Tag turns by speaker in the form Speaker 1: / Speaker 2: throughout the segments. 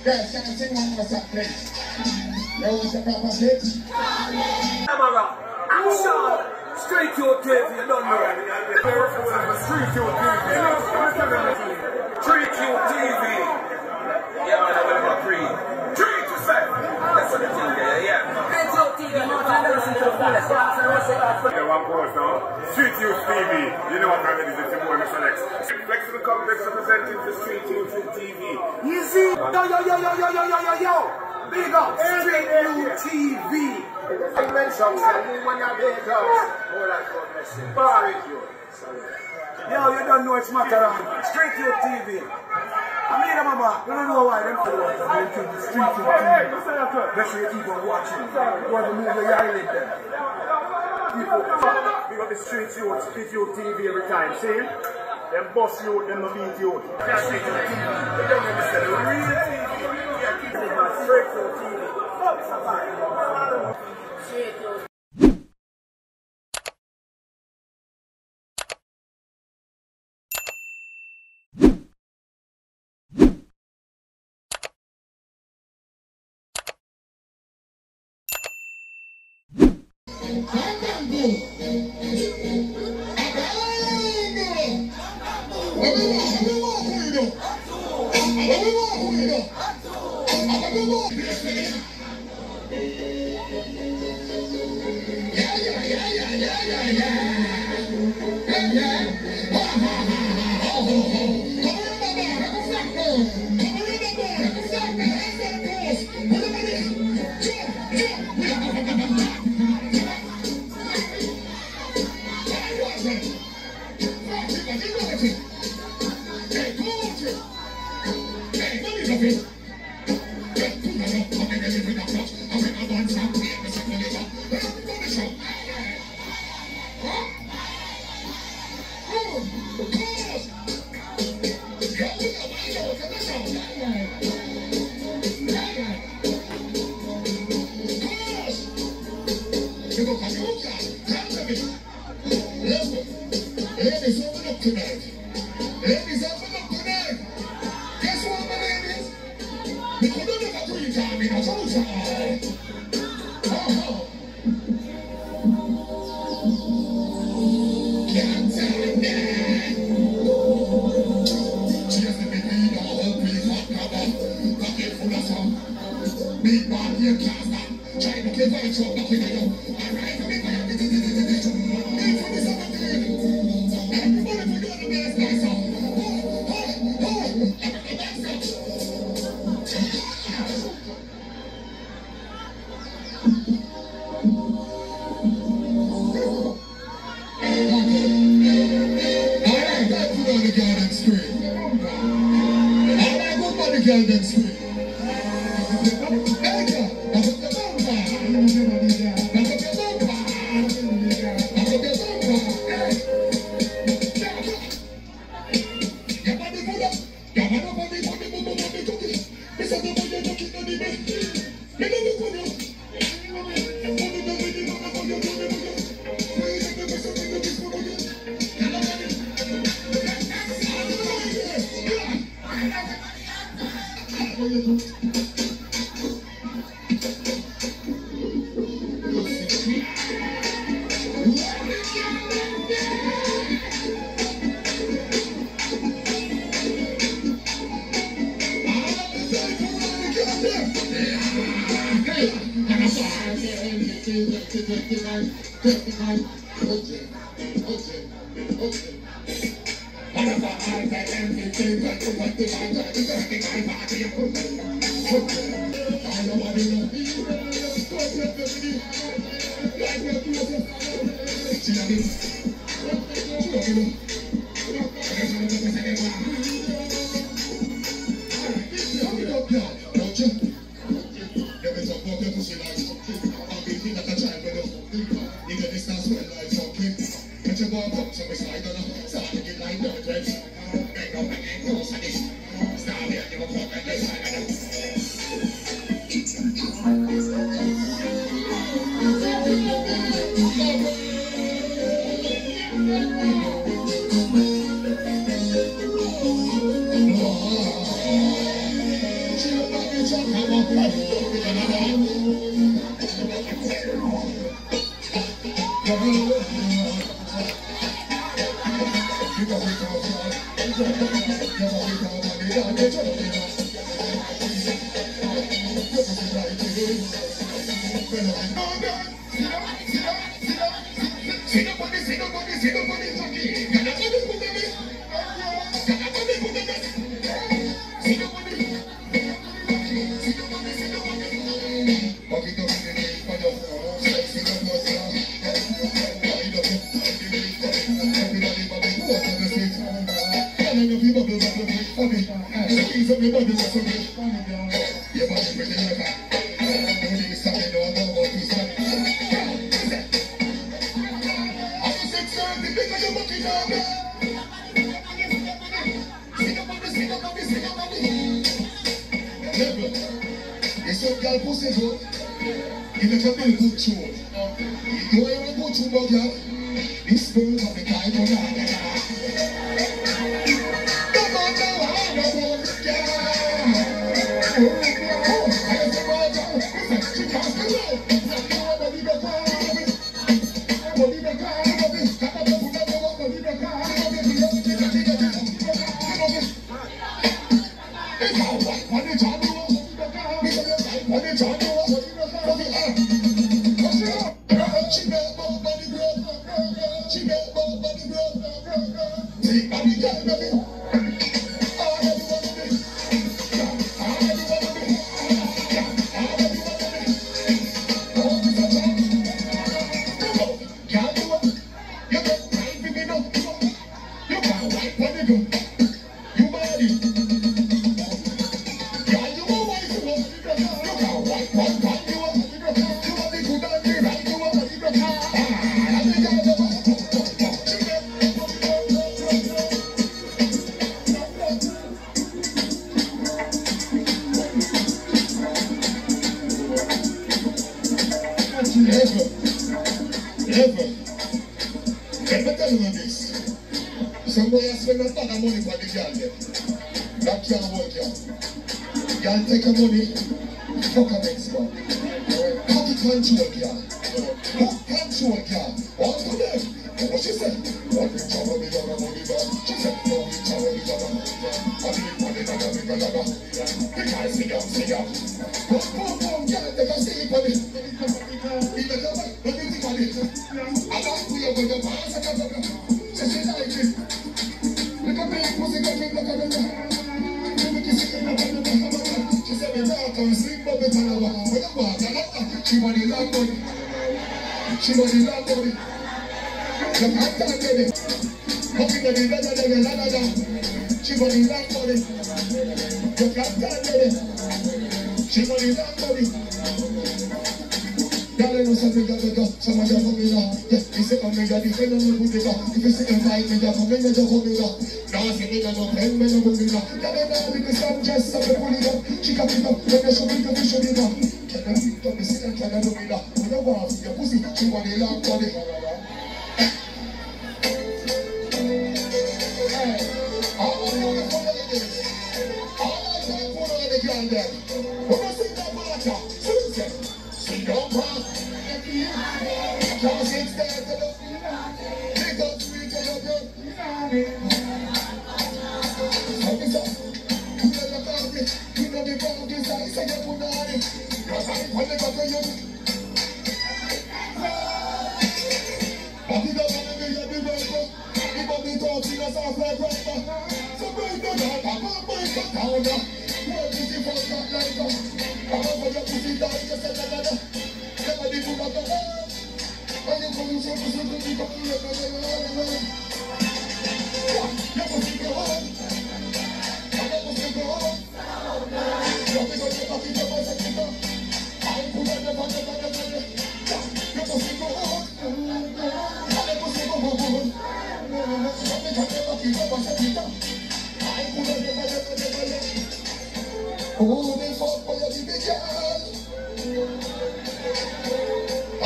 Speaker 1: Girls, can I sing one more song, please? You want the proper pitch?
Speaker 2: Camera, action! Straight to your TV, you don't know. Straight to your TV. Straight to your TV. Yeah, man, I'm going to agree. Treat yourself. That's what the thing there, yeah. Straight to your TV, man. Yeah, one pause now. Straight to your TV. You know what time it is, it's your boy, Mr. Lex. Flexible Complex representing the Straight to your TV. Easy. Yo. Big up. Straight to your TV. I mentioned something when you're big up. Oh, that's God bless you. Barry you. Yo, you don't know it's Macaron. Straight to your TV. I mean, Mama, you don't know why. Them to the street to your TV. Make sure you keep on watching. You want to move your eyelid there. People, we got the Straight to your TV every time. See? Them boss you, them no beat you. Just straight to your TV. You don't understand. The real TV. Yeah, keep it on straight to your TV. Straight to your
Speaker 1: Ladies, open up tonight. Ladies, open up tonight. Guess what, my ladies? We could have never do it on me, I told you. Can't tell it that. Just the big lead, all the big hot cover. Pocket full of some. Big man here, class man. Trying to give out a trouble, nothing I know. Alright, come in, Golden Street. Get like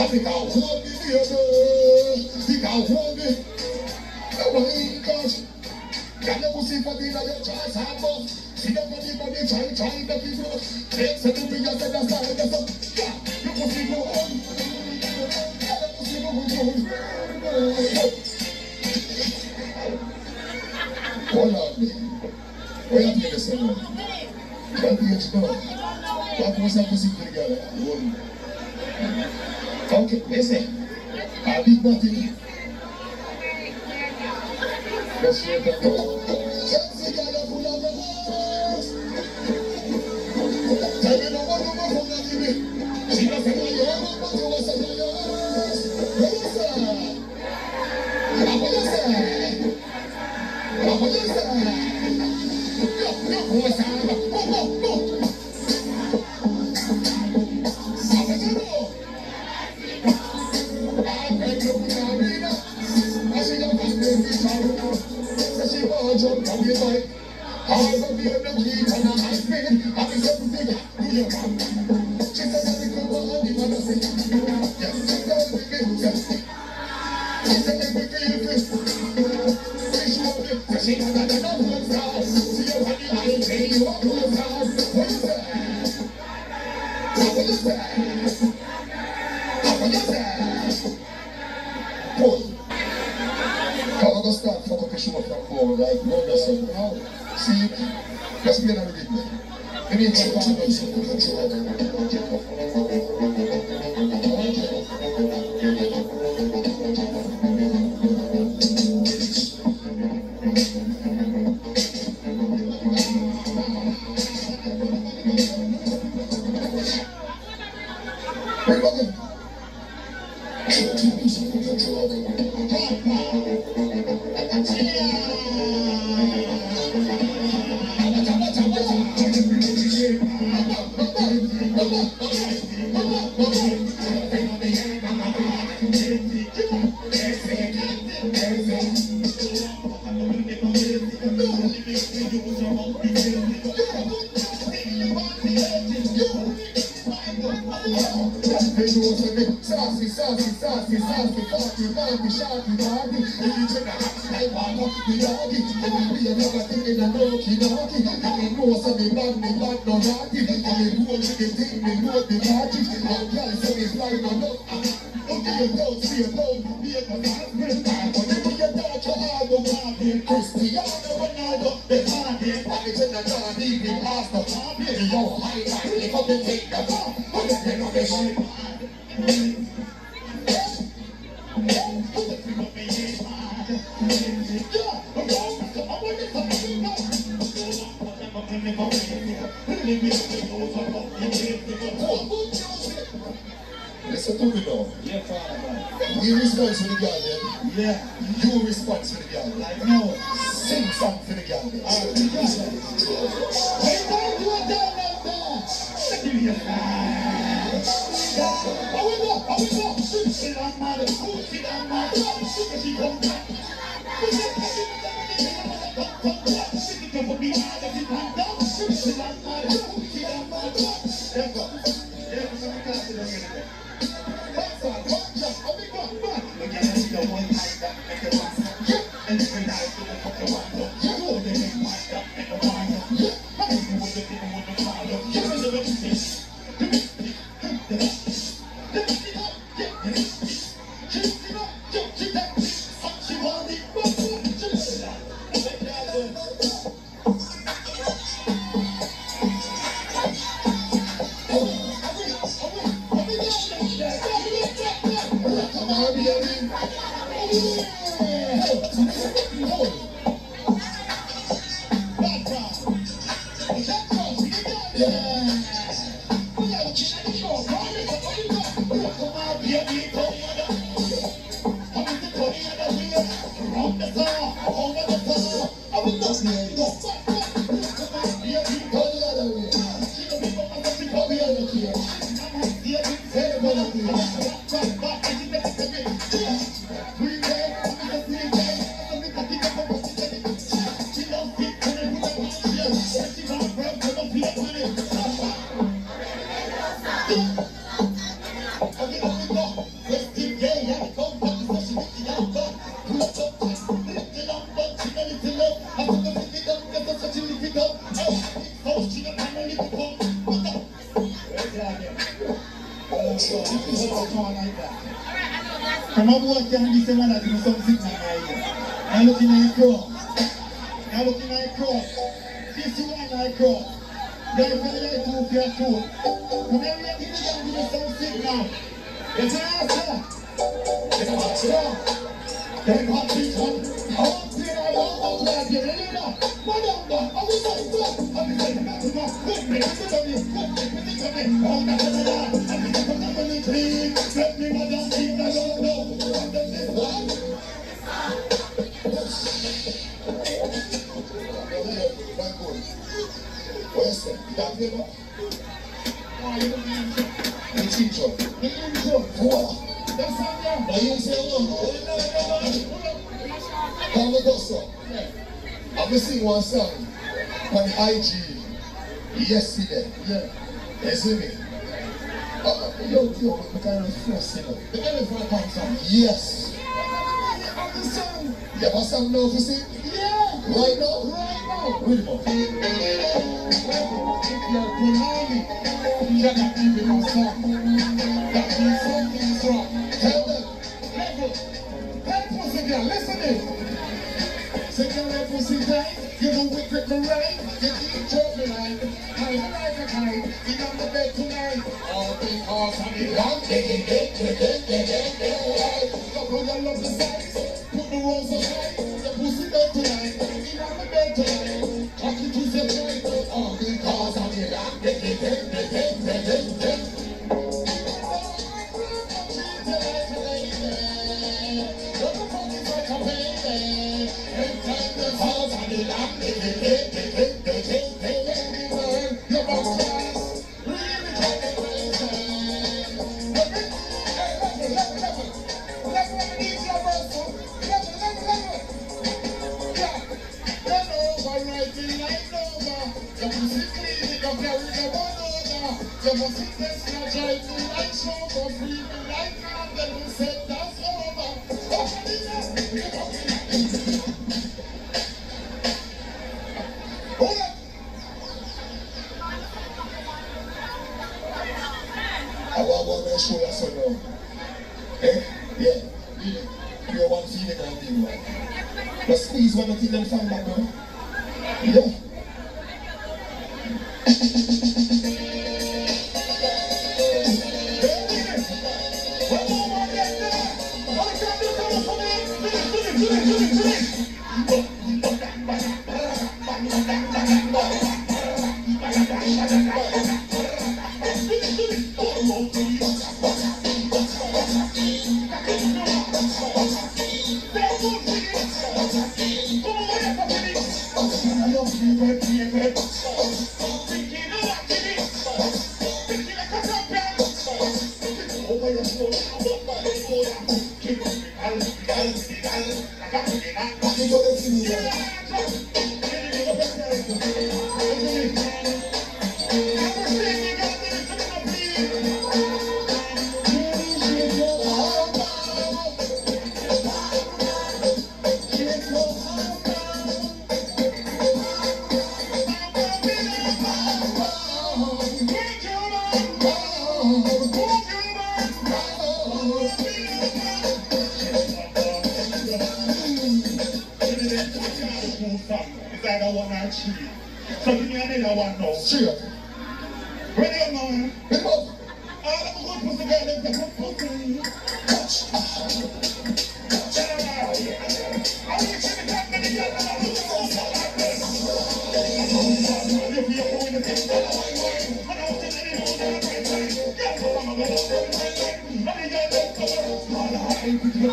Speaker 1: Africa, what is the Think I want it. I want it because can you see for the your choice have both? See the money trying to keep up. Takes a little bit of the side of the you can see go on. Hold on, where you take this one? 20 years ago. What was that music together? Okay, listen. A big body. Let's hear the go. Sexy girl full of the words. Tell me no one from the TV. She doesn't know your own, but you was a yours. What you say? What you say? What you say? Go, what's up? Go. Jump on your bike. I will be on the key and I spin. I will set the thing. Do your mom. She said that we could go on the mother thing. Yes, she does the thing. She said that we could do it. She won't be. She has got enough words now. See your money, I will pay you up words now. What you say? What you say? What you say? Pull. I'm going to start from the show from forward, right? No, that's it. Now, see, let's be another bit. Let me introduce Listen to me now. Yeah, Father. We respond to the girl then. Yeah. You respond to the girl. Like no. Sing something to the girl. Alright, the girl. Hey, don't do it down like that. Give me a line. I will go. Sit down, mother. Sit down, mother. She come back. Some of what can be saying that you some signal here. Now looking at cross. Now looking at cross. This one I cross. Then you feel like two for two. Come here, let me give you some signal. It's an answer. It's an answer. Then hot this one. I want to play that one like you. You know that. What on that? I will not stop. I'm going to go. Good me. Good on you. Good me. Good on you. Oh, that's a lot. I'm going to come up on the tree. Let me know that team. I don't know. I'm the best one. Where's that? That never? Why you don't mean to? The teacher. The intro. What? That's not there. Now you say what? Come with us, sir. I've been singing one song on IG yesterday. Yeah. You see me? Yo, the kind of first singer. The kind of first song. Yes. Of the song. You have a song now to sing? Yeah. Right now? Right now. Read it up. If you're Punani, you're not giving us song. That means something's wrong. Tell them. Level. Help us again. Listen in. Second that pussy tight, you do it with the right, you keep trouble line, hide like a kite, you on the bed tonight, all because I'm in love, couple your love the size, put the rose aside, the pussy bed tonight, you on the bed tonight, talk it to the right, all because I'm in love, you must sit this and try to like show for free, like now, then we said that's over. Hold up! I want to show you something now. Eh? Yeah. You want to see the kind of thing, right? But squeeze one of them from back now. Yeah. So give me another one now. Sure. Ready or not? Pick up. All of the good pussy girl, them take up pussy. Touch. I want you to come to the girl and I look so like this. If you're going to get the I don't think anyone will get it. Get the one of the I think I don't come on. All I ain't with you.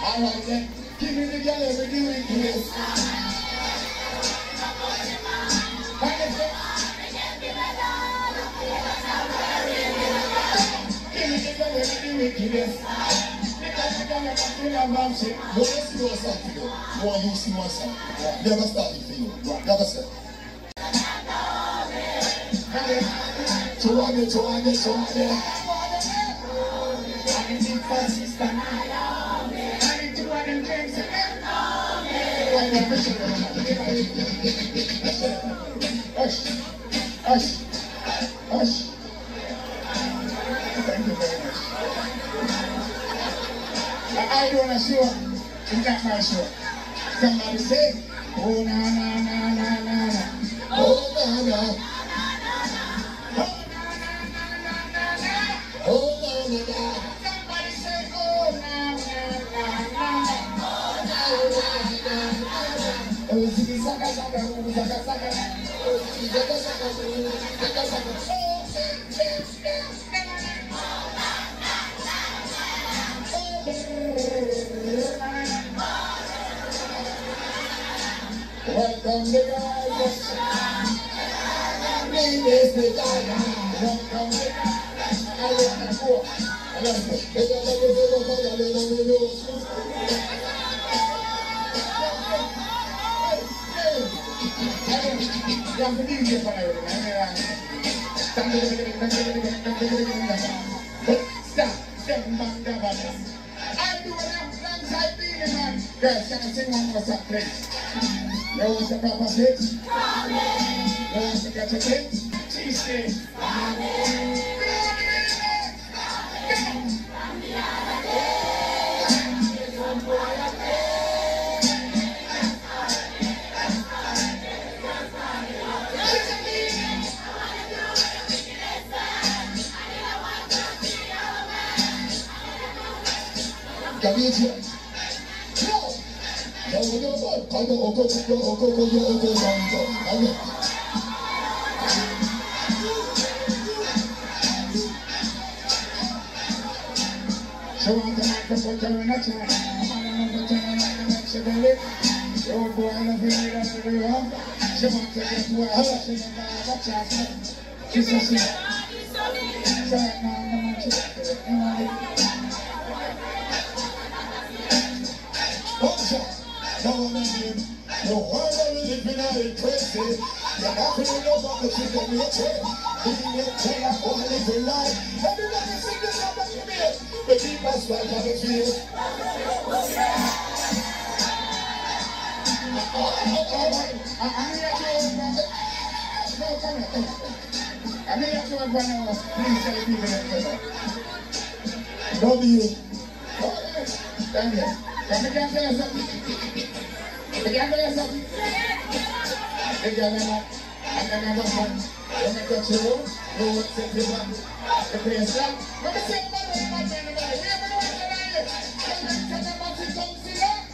Speaker 1: Alright then, give me the girl every week, please. Never stop it for you. Never say. Hush. Thank you very much. I do a show. It's not my show. Somebody say, oh na na na na na na. Oh na na. Oh na na na. Somebody say, oh na na na na. Oh na na na. Oh ziggy zaga zaga, oh zaga zaga. Oh ziggy zaga zaga, oh zaga zaga. Welcome the guys. Name is the guy. Welcome the guys. I love the poor. I love it. I'm the DJ for everything. Stop. I do it alongside Beanie Man. Girls, can I sing one more song, please? You want to pop a hit? You want to get a hit? Cheesecake. The world that we live in is crazy. You're not going to know about the shit that we are trying. Living your tail, I want to live your life. Everybody sing this song that you made. The people's life on the field. I'm here to everyone else. Please tell the people that don't be you. Stand here. Come again, tell us something. Again, tell us something. Again, and then I'm going to touch your room. You won't set your back. The place up. Let me say, man, we have no one tonight. Tell them what you don't see that.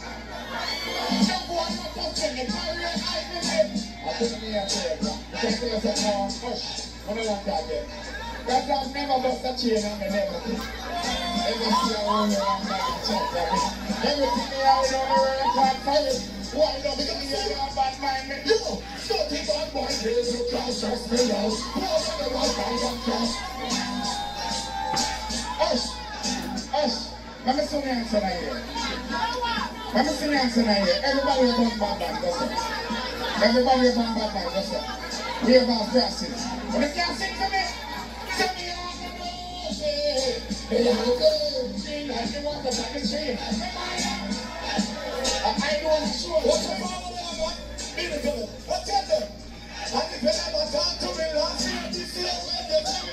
Speaker 1: Don't go on not touching it. Carry your eyes in it. I put it here for you. You can tell us that now. Hush. I don't want that yet. Because I've never lost a chain on me, never. Every see I want to run back and check that. Everything I know the world can't find it. Why don't because you have a bad mind? You, so people boy is a class of pillows. Who's on the right side of class? Us. Let me see the answer here. Let me see the answer here. Everybody a bomb bad man, go sir. Everybody a bomb bad man, go sir. We about classes. But if you can't sing for me, tell me how to do it. Hey, how to sing like you want to back and sing. I know I'm sure. What's the problem with that one? Leave it to them. What's that then? And if you never talk to me, last year, this year, when they tell me.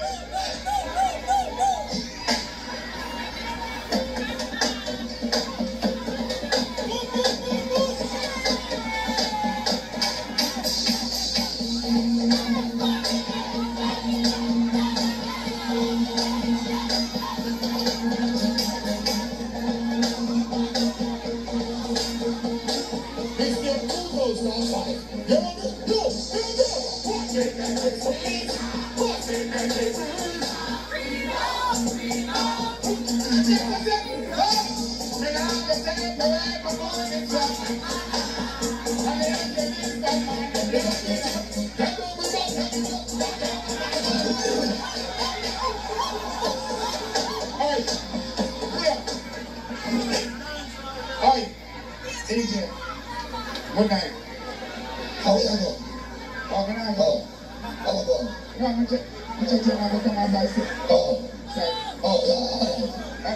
Speaker 1: Good night. How are you going? How can I go? How are you going? No, I'm just going to come out by six. Oh. Oh, yeah.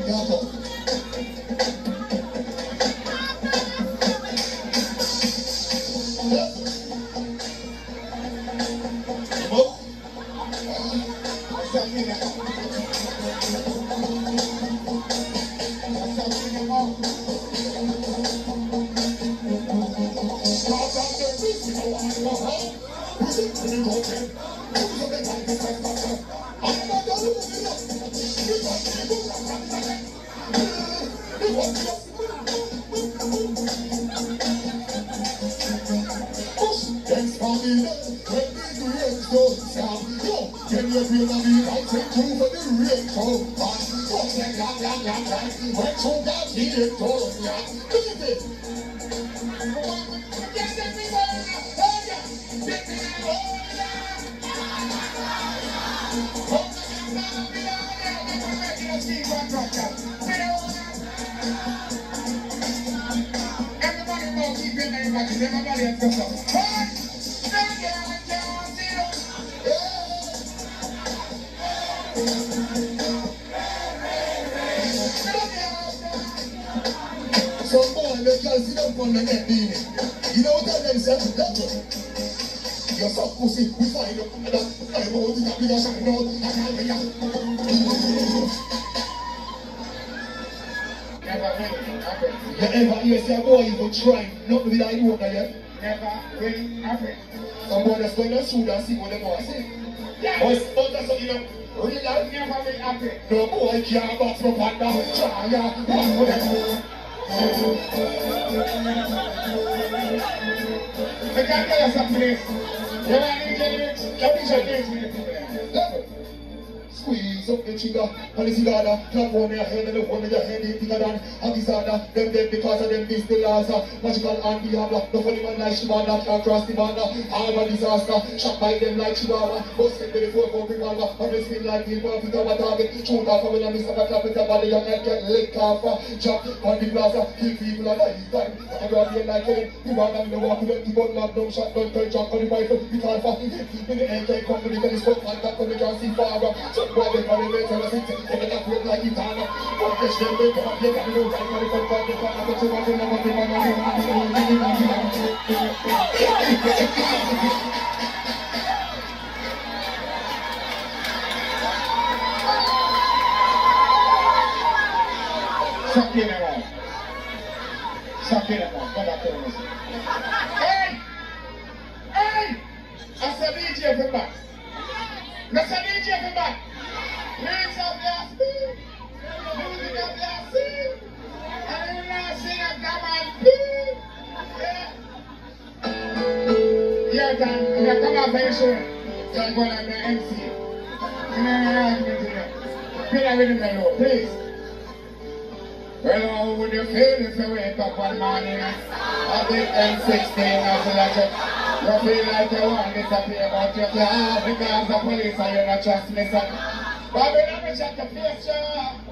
Speaker 1: Yeah, go. You're so pussy, we find you. I'm holding up with us and roll. Never hear say a boy even try. Not with that you over there. Never will happen. Someone that's going to shoot and see what they want to say. But that's what you know. Real life never will happen. No boy can't box from Panda. Try ya. One for them. I can't tell you something. You want to get it? Squeeze up the trigger, and the cigar, clap on your head and the one of your head is bigger than a disorder. Them dead because of them this the laws. Magical and Diablo, no funny man like Shibana can't cross the border. I'm a disaster, shot by them like Chihuahua. Bust them with the 4-4 revolver, and they spin like people pick up a target. Shoot off when I miss up a clap with the body, your neck get licked off. Jump on the plaza, kill people at night time. I go out here like it, you want them to walk with the gun, lock down, shot, don't turn, jump on the rifle. We can't fucking keep in the end, can't come to the telescope, and back when we can't see far. Why they call it better than it? They get up like Itana. What is them? They come up here and look like the front of the car. But you want to know what they want Stop it around. Stop it around. Come back to the music. Hey! Hey! I said DJ from back. That's a DJ from back. Lyrics of last beat. Music of last scene. And you now sing a common beat. Yeah. Yeah, Dan. Yeah, come on very soon. So I'm going to be MC. You know, I'm going to do that. Play that rhythm alone, please. Well, how would you feel if you wake up one morning at the M16 as a legend? You feel like you want to disappear, but you can't because the police are you not trust me, son. But when I'm check your face,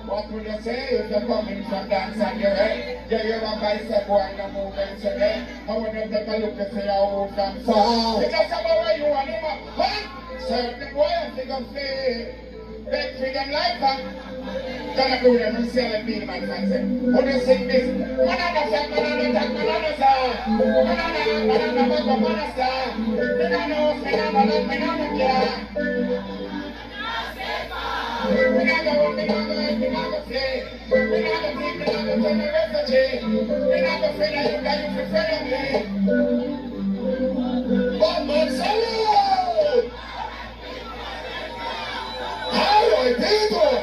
Speaker 1: what would you say if you're coming from dance and you're head? Yeah, you're a bicep boy in the movement today. I want to take a look to see how old from far. Because I'm where you want him up, huh? Certain boy I think I'm fair. Beg freedom life, huh? Gonna do them and sell it, be my friends. When you sing this, banana sack, banana sack, banana sack, banana sack, banana sack, banana care. We not go play. We not go think, we not go turn the refugee. We not go afraid of you, got you for friend of me. But man, salute! Alright, people!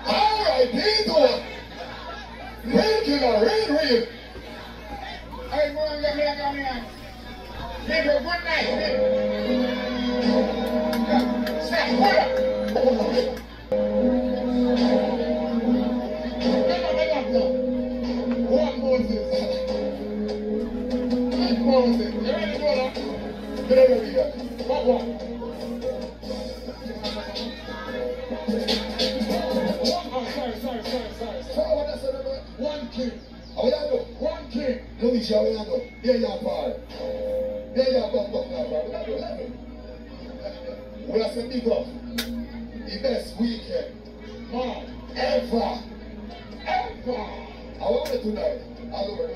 Speaker 1: Alright, people! Regular, real. Hey, go on, come here. People, good night. Stop, hold up. One Moses. You ready to go now? Get over here. What? Sorry. One king. How you do? One king. Let me show you how you do. There you are, there you are, bro. We are some big up. The best weekend, man, ever. I want it tonight. I'll work.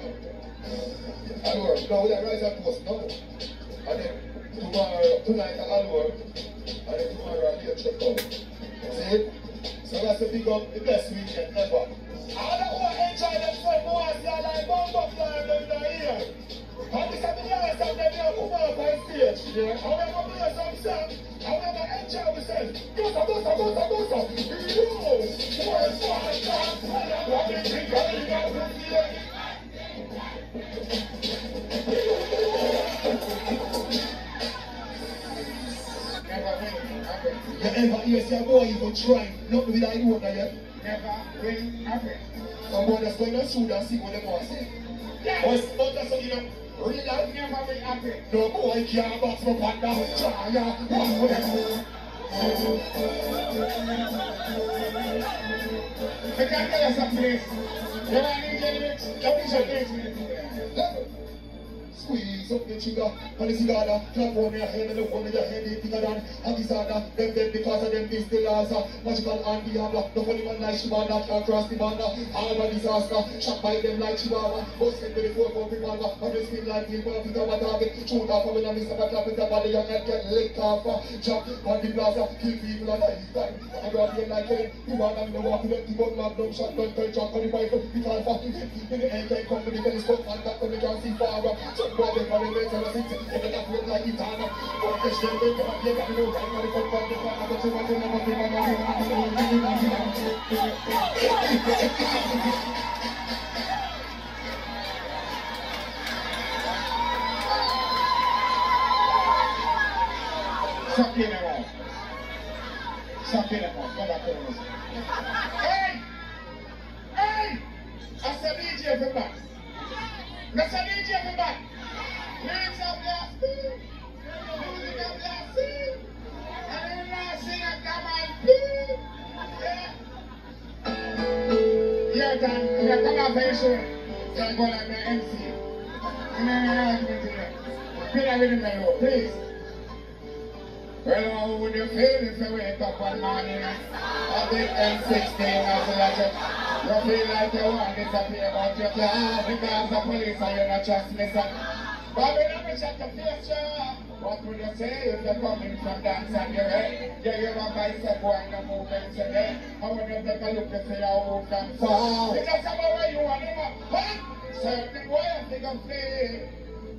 Speaker 1: No, we are rise and post now. And then tonight I'll work. And then tomorrow I'll be a check out. See? So that's a big up, the best weekend ever. I don't want to enjoy themselves more as they're like bomb time in the ear. And this is the last time they are come out on stage. Yeah. And we're going to play some songs. And we're going to enjoy ourselves. Go. You ever hear say boy you go try not with that you yet? Never will happen. Some boy that's going to shoot and see what they want to say. But that's what you know. Real life never will happen. No boy can't box up and down. I can't tell you some place. You want to get it? Squeeze up the trigger, and the cigar, clap on your head and look on your head, it's bigger than a disorder. Them dead because of them, this the laws. Magical and Diablo, no funny man like Shibana, can't cross the border. All a disaster, shot by them like Chihuahua. Bust them with the 4-4 revolver, and they spin like the one with our target. Shoot off when I miss a clap with the body and get licked off. Jump on the plaza, kill people and I die. I grab you like it, you want them to walk with the gun, magnum, shotgun, third shot on the rifle. We can't fucking hit in the end, can't come with the telescope, and that when we can't see far. Boy, they call it later, and they look like it's on. But they still don't get up, you got to know, I'm going to come from the corner, but you want to know what they want Stop getting around. Come back to us. Hey! I said DJ for back. That's a DJ for back. Lyrics of blasting, music of blasting, and then I sing a come and yeah, Dan, you come out very soon. You're going to be MC. Play that rhythm now, please. Well, how would you feel if you wake up one morning at the M16 as a legend? You feel like you want to disappear, but you can't because the police are you not trust me, son. But when I'm check your face, what would you say if you're coming from dance and you're head? Yeah, you're a bicep boy in the movement today. I want to take a look to see how old from far. Because I'm where you want him up, huh? Certain boy I think I'm free.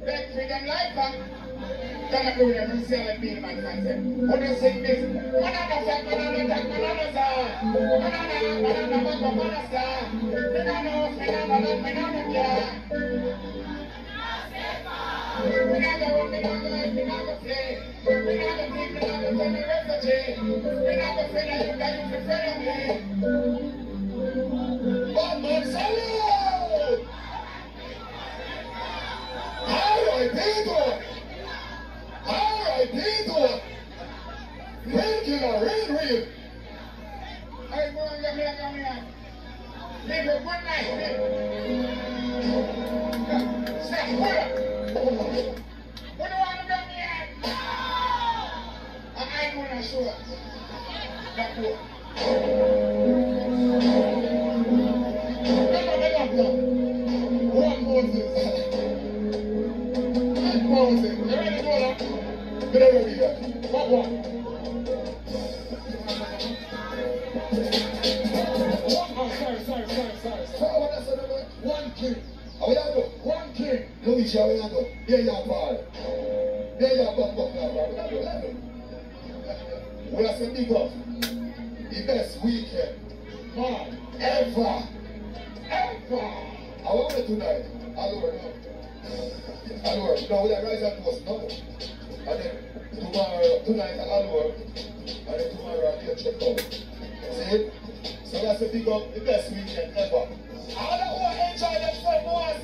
Speaker 1: Beg freedom life, huh? Gonna do them and sell it, be my friends. When you sing this, banana sack, banana sack, banana sack, banana sack, banana care. We not go play. We not go think, we not go turn the refugee. We not go afraid of you, got you for friend of me. But P2. Alright, P2. Real killer, real.
Speaker 3: Hey, boy, come here. Leave a good night, Say, what do you want to come here? I ain't gonna show up. That boy.
Speaker 1: One Moses. Moses. You ready to go now? Get ready here. What? Sorry. One king. How you go? One king. No, we shall go. Here you are. There you are. We are saying big up. The best weekend. Man. Ever. I want it tonight. I'll work now. No, we are right at post now. And then tonight I'll work. And then tomorrow I'll get checked out. See? So that's a big up, the best weekend ever. All that want to enjoy themselves more as